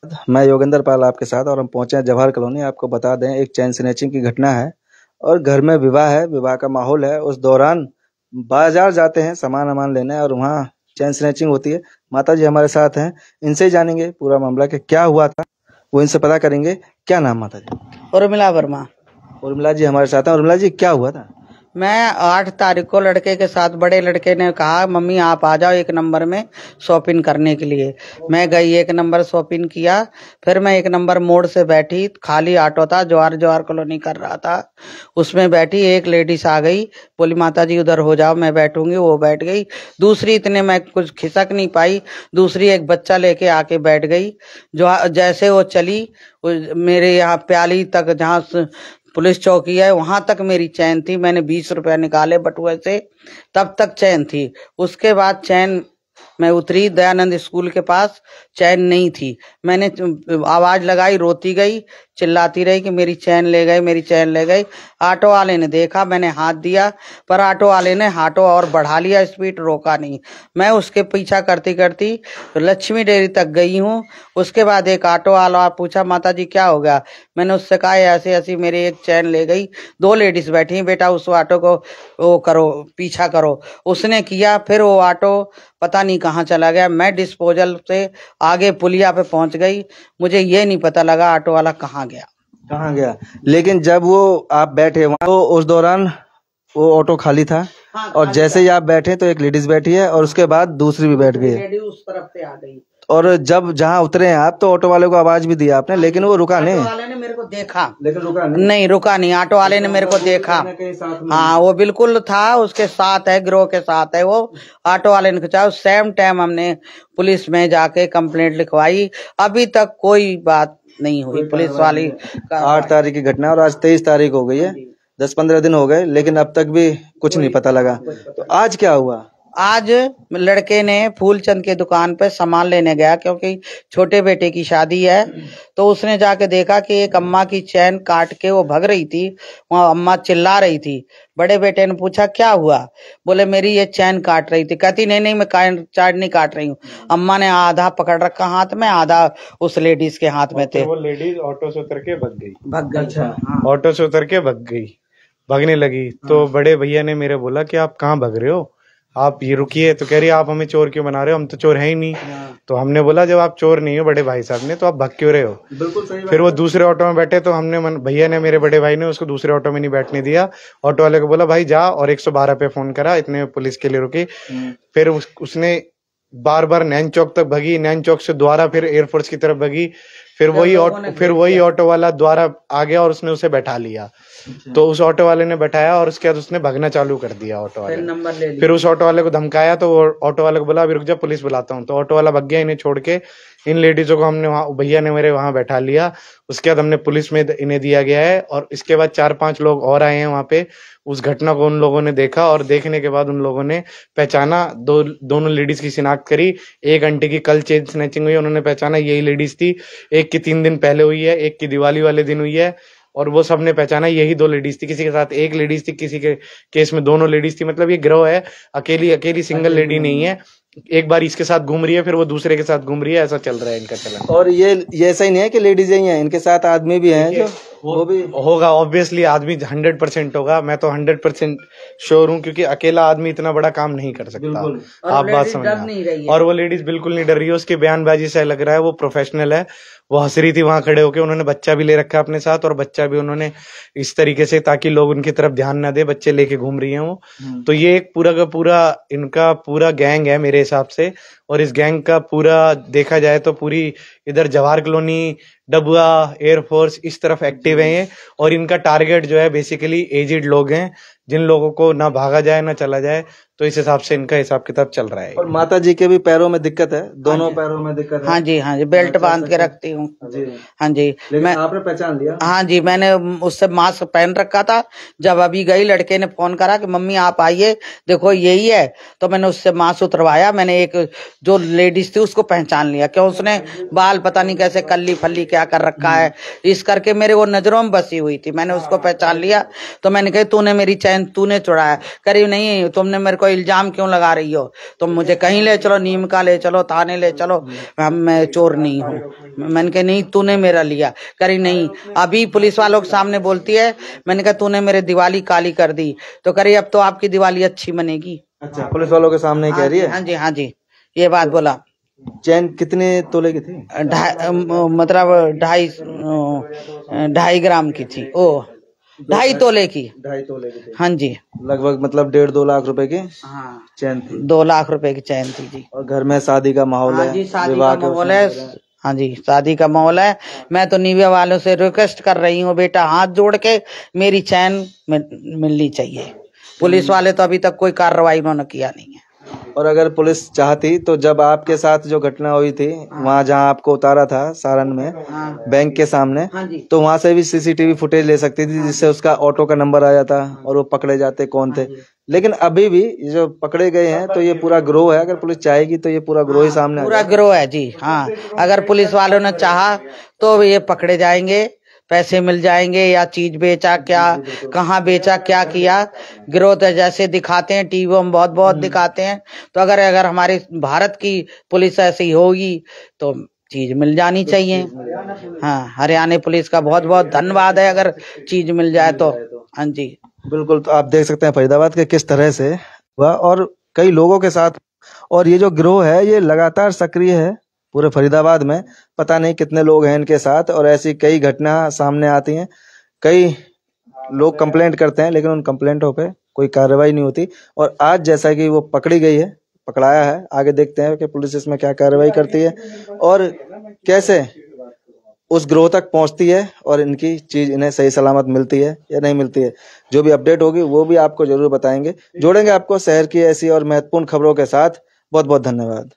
मैं योगेंद्र पाल आपके साथ और हम पहुंचे हैं जवाहर कॉलोनी। आपको बता दें, एक चेन स्नैचिंग की घटना है और घर में विवाह है, विवाह का माहौल है। उस दौरान बाजार जाते हैं सामान वामान लेने और वहाँ चेन स्नैचिंग होती है। माता जी हमारे साथ हैं, इनसे ही जानेंगे पूरा मामला कि क्या हुआ था, वो इनसे पता करेंगे। क्या नाम माता जी? उर्मिला वर्मा। उर्मिला जी हमारे साथ हैं। उर्मिला जी, क्या हुआ था? मैं 8 तारीख को लड़के के साथ, बड़े लड़के ने कहा मम्मी आप आ जाओ 1 नंबर में शॉपिंग करने के लिए। मैं गई 1 नंबर शॉपिंग किया। फिर मैं 1 नंबर मोड़ से बैठी, खाली ऑटो था, जवाहर कॉलोनी कर रहा था। उसमें बैठी, एक लेडीज आ गई, बोली माता जी उधर हो जाओ मैं बैठूंगी। वो बैठ गई। दूसरी, इतने मैं कुछ खिसक नहीं पाई, दूसरी एक बच्चा लेके आके बैठ गई। जो जैसे वो चली, मेरे यहाँ प्याली तक, जहाँ पुलिस चौकी है वहां तक मेरी चैन थी। मैंने 20 रुपया निकाले बटुए से, तब तक चैन थी। उसके बाद चैन, मैं उतरी दयानंद स्कूल के पास, चैन नहीं थी। मैंने आवाज लगाई, रोती गई, चिल्लाती रही कि मेरी चैन ले गए, मेरी चैन ले गई। ऑटो वाले ने देखा, मैंने हाथ दिया, पर ऑटो वाले ने ऑटो और बढ़ा लिया, स्पीड रोका नहीं। मैं उसके पीछा करती करती लक्ष्मी डेयरी तक गई हूँ। उसके बाद एक ऑटो वाला पूछा माता जी क्या हो गया? मैंने उससे कहा ऐसे ऐसी मेरी एक चैन ले गई। 2 लेडीज बैठी, बेटा उस ऑटो को वो करो, पीछा करो। उसने किया, फिर वो ऑटो पता नहीं कहाँ चला गया। मैं डिस्पोजल से आगे पुलिया पे पहुंच गई। मुझे ये नहीं पता लगा ऑटो वाला कहाँ गया। लेकिन जब वो आप बैठे वहाँ, तो उस दौरान वो ऑटो खाली था। हाँ, और खाली जैसे ही आप बैठे तो एक लेडीज बैठी है और उसके बाद दूसरी भी बैठ गई है। लेडी उस तरफ से आ गई। और जब जहाँ उतरे हैं आप, तो ऑटो वाले को आवाज भी दिया आपने, लेकिन वो रुका नहीं। ऑटो वाले ने मेरे को देखा, लेकिन रुका नहीं रुका नहीं। ऑटो वाले ने मेरे को देखा। हाँ, वो बिल्कुल था, उसके साथ है, गिरोह के साथ है वो। ऑटो वाले ने खिंचा। सेम टाइम हमने पुलिस में जाके कंप्लेंट लिखवाई। अभी तक कोई बात नहीं हुई पुलिस वाली। 8 तारीख की घटना और आज 23 तारीख हो गई है। 10-15 दिन हो गए, लेकिन अब तक भी कुछ नहीं पता लगा। तो आज क्या हुआ? आज लड़के ने फूलचंद के दुकान पे सामान लेने गया, क्योंकि छोटे बेटे की शादी है। तो उसने जाके देखा कि एक अम्मा की चैन काट के वो भग रही थी। वहाँ अम्मा चिल्ला रही थी। बड़े बेटे ने पूछा क्या हुआ? बोले मेरी ये चैन काट रही थी। कहती नहीं नहीं, मैं चैन नहीं काट रही हूँ। अम्मा ने आधा पकड़ रखा हाथ में, आधा उस लेडीज के हाथ में थे। वो लेडीज ऑटो से उतर के भग गई। अच्छा। ऑटो से उतर के भगने लगी। तो बड़े भैया ने मेरे बोला कि आप कहाँ भग रहे हो, आप ये रुकिए। तो कह रही आप हमें चोर क्यों बना रहे हो, हम तो चोर है ही नहीं। तो हमने बोला जब आप चोर नहीं हो बड़े भाई साहब ने, तो आप भग क्यों रहे हो? बिल्कुल सही। फिर वो दूसरे ऑटो में बैठे, तो हमने भैया ने, मेरे बड़े भाई ने उसको दूसरे ऑटो में नहीं बैठने दिया। ऑटो वाले को बोला भाई जा, और 112 पे फोन करा, इतने पुलिस के लिए रुकी। फिर उसने बार बार नैन चौक तक भगी, नैन चौक से दोबारा फिर एयरफोर्स की तरफ भगी। फिर वही ऑटो वाला द्वारा आ गया और उसने उसे बैठा लिया। तो उस ऑटो वाले ने बैठाया और उसके बाद उसने भगना चालू कर दिया ऑटो वाले। फिर उस ऑटो वाले को धमकाया, तो वो ऑटो वाले को बोला अभी रुक जा, पुलिस बुलाता हूँ। तो ऑटो वाला भग गया इन्हें छोड़ के। इन लेडीजों को हमने वहाँ, भैया ने मेरे वहां बैठा लिया। उसके बाद हमने पुलिस में इन्हें दिया गया है। और इसके बाद 4-5 लोग और आए हैं वहां पे। उस घटना को उन लोगों ने देखा और देखने के बाद उन लोगों ने पहचाना, दोनों लेडीज की शिनाख्त करी। एक आंटी की कल चेन स्नैचिंग हुई, उन्होंने पहचाना यही लेडीज थी। एक की 3 दिन पहले हुई है, एक की दिवाली वाले दिन हुई है। और वो सबने पहचाना यही 2 लेडीज थी। किसी के साथ एक लेडीज थी, किसी के केस में 2 लेडीज थी। मतलब ये गिरोह है, अकेली सिंगल लेडी नहीं है। एक बार इसके साथ घूम रही है, फिर वो दूसरे के साथ घूम रही है, ऐसा चल रहा है इनका चलन। और ये ऐसा ही नहीं है कि लेडीज ही हैं, इनके साथ आदमी भी हैं जो वो भी होगा। ऑब्वियसली आदमी 100% होगा। मैं तो 100% श्योर हूँ, क्योंकि अकेला आदमी इतना बड़ा काम नहीं कर सकता। आप बात समझना। और वो लेडीज बिल्कुल नहीं डर रही है। उसकी बयानबाजी से लग रहा है वो प्रोफेशनल है। वो हंस रही थी वहां खड़े होके। उन्होंने बच्चा भी ले रखा है अपने साथ, और बच्चा भी उन्होंने इस तरीके से, ताकि लोग उनकी तरफ ध्यान ना दे, बच्चे लेके घूम रही हैं वो। तो ये एक पूरा का पूरा इनका पूरा गैंग है मेरे हिसाब से। और इस गैंग का पूरा देखा जाए तो पूरी इधर जवाहर कॉलोनी, डबुआ, एयरफोर्स, इस तरफ एक्टिव है ये। और इनका टारगेट जो है बेसिकली एजिड लोग हैं, जिन लोगों को ना भागा जाए ना चला जाए। तो इस हिसाब से इनका हिसाब किताब चल रहा है। और माता जी के भी पैरों में दिक्कत है, दोनों पैरों में दिक्कत है। हाँ जी, बेल्ट बांध के रखती हूँ। हाँ जी, मैं आपने पहचान लिया? हाँ जी, मैंने उससे मास्क पहन रखा था। जब अभी गई, लड़के ने फोन करा कि मम्मी आप आइए, देखो यही है। तो मैंने उससे मास्क उतरवाया। मैंने एक जो लेडीज थी उसको पहचान लिया, क्यों उसने बाल पता नहीं कैसे कल्ली फल्ली क्या कर रखा है, इस करके मेरे वो नजरों में बसी हुई थी। मैंने उसको पहचान लिया। तो मैंने कहा तूने मेरी चैन तूने चुराया। करी नहीं, तुमने मेरे को इल्जाम क्यों लगा रही हो? तुम मुझे कहीं ले चलो, नीम का ले चलो, थाने ले चलो, मैं चोर नहीं हूँ। मैंने कहा नहीं, तूने मेरा लिया। करी नहीं, अभी पुलिस वालों के सामने बोलती है। मैंने कहा तूने मेरे दिवाली काली कर दी। तो करी अब तो आपकी दिवाली अच्छी बनेगी। अच्छा, पुलिस वालों के सामने ही कह रही है? हाँ जी, हाँ जी, ये बात बोला। चैन कितने तोले की थी? मतलब 2.5 ग्राम की थी। ओ 2.5 तोले की। 2.5 तोले की थी। हाँ जी, लगभग मतलब 1.5-2 लाख रुपए की हाँ, चैन थी। 2 लाख रुपए की चैन थी जी। और घर में शादी का माहौल हाँ है, जी, शादी विवाह का के माहौल है। हाँ जी, शादी का माहौल है। मैं तो निविया वालों से रिक्वेस्ट कर रही हूँ, बेटा हाथ जोड़ के मेरी चैन मिलनी चाहिए। पुलिस वाले तो अभी तक कोई कार्रवाई उन्होंने किया नहीं है। और अगर पुलिस चाहती तो जब आपके साथ जो घटना हुई थी वहाँ जहाँ आपको उतारा था सारण में, बैंक के सामने, हाँ जी, तो वहाँ से भी सीसीटीवी फुटेज ले सकती थी, जिससे उसका ऑटो का नंबर आ जाता और वो पकड़े जाते कौन थे। लेकिन अभी भी जो पकड़े गए हैं तो ये पूरा ग्रोह है। अगर पुलिस चाहेगी तो ये पूरा ग्रोह ही सामने आ पूरा जाएगा। ग्रोह है जी। हाँ, अगर पुलिस वालों ने चाहा तो ये पकड़े जाएंगे, पैसे मिल जाएंगे, या चीज बेचा क्या, कहाँ बेचा, क्या किया। गिरोह तो जैसे दिखाते हैं टीवी में, बहुत बहुत दिखाते हैं। तो अगर हमारे भारत की पुलिस ऐसी होगी तो चीज मिल जानी चाहिए। हाँ, हरियाणा पुलिस का बहुत बहुत धन्यवाद है अगर चीज मिल जाए तो। हाँ जी, बिल्कुल। तो आप देख सकते हैं फरीदाबाद के किस तरह से हुआ और कई लोगों के साथ। और ये जो गिरोह है ये लगातार सक्रिय है पूरे फरीदाबाद में। पता नहीं कितने लोग हैं इनके साथ, और ऐसी कई घटना सामने आती हैं। कई लोग कंप्लेंट करते हैं लेकिन उन कंप्लेंटों पे कोई कार्रवाई नहीं होती। और आज जैसा कि वो पकड़ी गई है, पकड़ाया है, आगे देखते हैं कि पुलिस इसमें क्या कार्रवाई करती है और कैसे उस गिरोह तक पहुंचती है और इनकी चीज इन्हें सही सलामत मिलती है या नहीं मिलती है। जो भी अपडेट होगी वो भी आपको जरूर बताएंगे। जोड़ेंगे आपको शहर की ऐसी और महत्वपूर्ण खबरों के साथ। बहुत बहुत धन्यवाद।